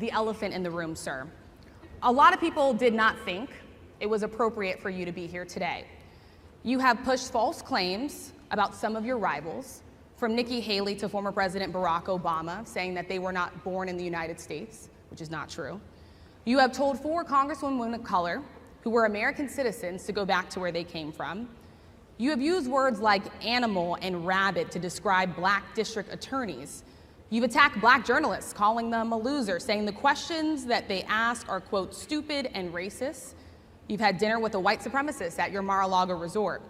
the elephant in the room, sir. A lot of people did not think it was appropriate for you to be here today. You have pushed false claims about some of your rivals, from Nikki Haley to former President Barack Obama, saying that they were not born in the United States, which is not true. You have told 4 congresswomen of color who were American citizens to go back to where they came from. You have used words like animal and rabid to describe black district attorneys. You've attacked black journalists, calling them a loser, saying the questions that they ask are, quote, stupid and racist. You've had dinner with a white supremacist at your Mar-a-Lago resort.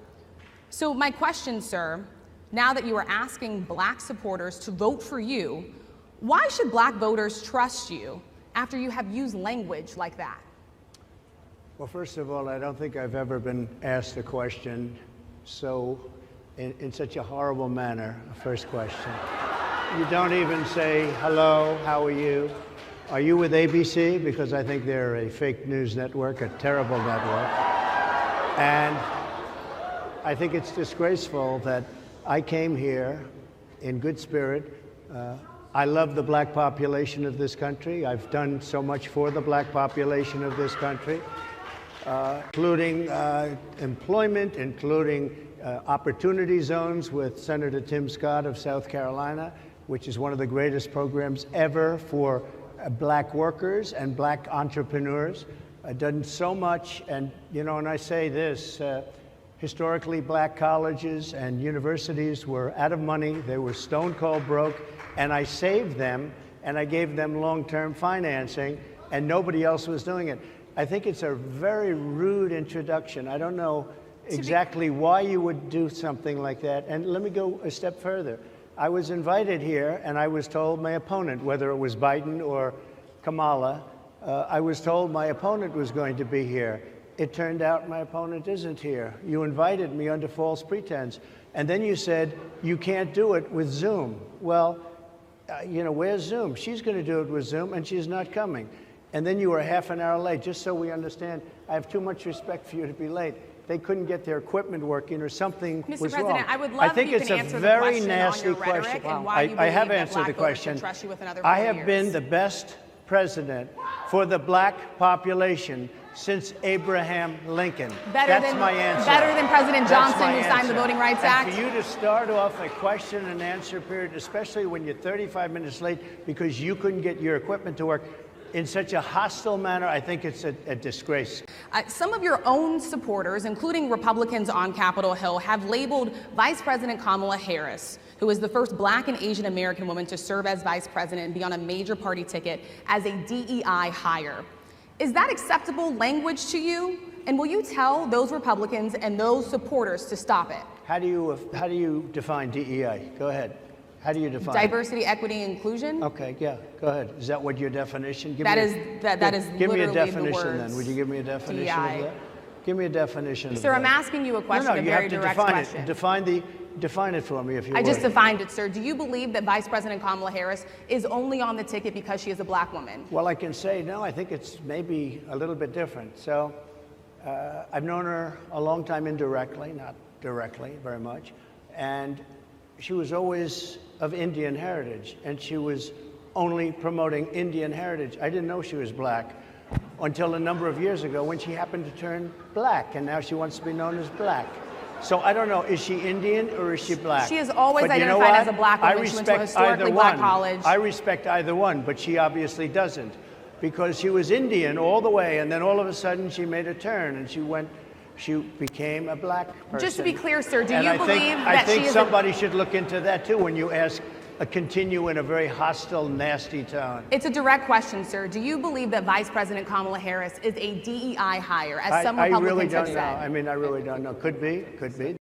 So my question, sir, now that you are asking black supporters to vote for you, why should black voters trust you after you have used language like that? Well, first of all, I don't think I've ever been asked a question in such a horrible manner. First question. You don't even say, hello, how are you? Are you with ABC? Because I think they're a fake news network, a terrible network. And I think it's disgraceful that I came here in good spirit. I love the black population of this country. I've done so much for the black population of this country, including employment, including opportunity zones with Senator Tim Scott of South Carolina, which is one of the greatest programs ever for black workers and black entrepreneurs. I've done so much, and and I say this, historically black colleges and universities were out of money, they were stone cold broke, and I saved them, and I gave them long-term financing, and nobody else was doing it. I think it's a very rude introduction. I don't know exactly why you would do something like that, and let me go a step further. I was invited here, and I was told my opponent, whether it was Biden or Kamala, I was told my opponent was going to be here. It turned out my opponent isn't here. You invited me under false pretense, and then you said you can't do it with Zoom. Well, where's Zoom? She's going to do it with Zoom, and she's not coming. And then you were half an hour late. Just so we understand, I have too much respect for you to be late. They couldn't get their equipment working, or something was wrong. Mr. President, I would love if you can answer the question on your rhetoric and why you believe that black voters should trust you with another 4 years. I have been the best president for the black population since Abraham Lincoln. That's my answer. Better than President Johnson, who signed the Voting Rights Act? And for you to start off a question and answer period, especially when you're 35 minutes late because you couldn't get your equipment to work, in such a hostile manner, I think it's a disgrace. Some of your own supporters, including Republicans on Capitol Hill, have labeled Vice President Kamala Harris, who is the first black and Asian American woman to serve as vice president and be on a major party ticket, as a DEI hire. Is that acceptable language to you? And will you tell those Republicans and those supporters to stop it? How do you define DEI? Go ahead. How do you define diversity, equity, inclusion? Okay, yeah, go ahead. Is that what your definition? That is give me a literally definition the words then. Would you give me a definition DEI. of that? Give me a definition. Sir, I'm asking you a question, No, a you very have to direct define question. it. Define it for me, if you would. I just defined it, sir. Do you believe that Vice President Kamala Harris is only on the ticket because she is a black woman? Well, I can say no. I think it's maybe a little bit different. So, I've known her a long time indirectly, not directly very much, and she was always of Indian heritage, and she was only promoting Indian heritage. I didn't know she was black until a number of years ago when she happened to turn black, and now she wants to be known as black. So I don't know, is she Indian or is she black? She has always identified as a black woman. She went to a historically black college. I respect either one, but she obviously doesn't, because she was Indian all the way, and then all of a sudden she made a turn, and she became a black person. Just to be clear, sir, do and you I believe think, that I think she is somebody should look into that too when you continue in a very hostile, nasty tone. It's a direct question, sir. Do you believe that Vice President Kamala Harris is a DEI hire, as some Republicans have said? I really don't know. I mean, I really don't know. Could be.